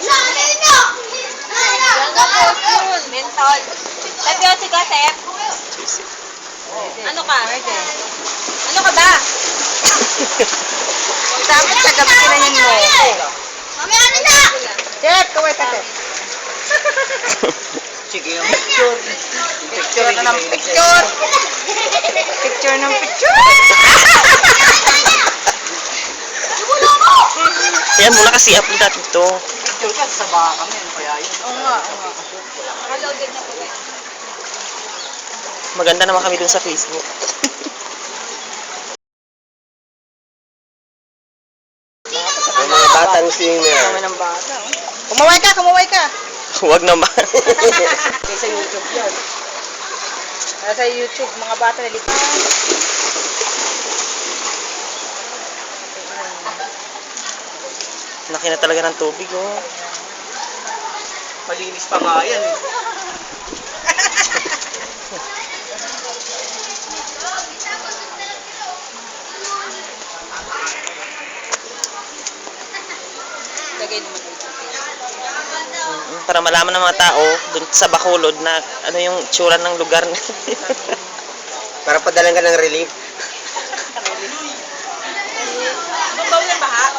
Yan ka po yun. Menthol. Tapiosi ka, Sep? Ano ka? Ano ka ba? Dapat kagabi kinahin mo. Mami, ano na? Chef, kaway ka, Chef. Sige yung picture. Picture na ng picture. Picture ng picture. Yan muna kasi upload natin to. Picture ka, sa baka kami. Ano kaya yun? Oo nga, oo nga. Nakaloaded na po ba? Maganda naman kami dun sa Facebook. Ang mga batang singer. Kami ng bata. Oh. Kumaway ka, kumaway ka. Huwag naman. Okay, sa YouTube yan. Sa YouTube, mga bata na lipat. Laki na talaga ng tubig, oh. Malinis pa nga yan eh. Lagay naman dito. Para malaman ng mga tao dun sa Bacolod na ano yung tsura ng lugar na. Para padalan ka ng relief. Babaw ng baha.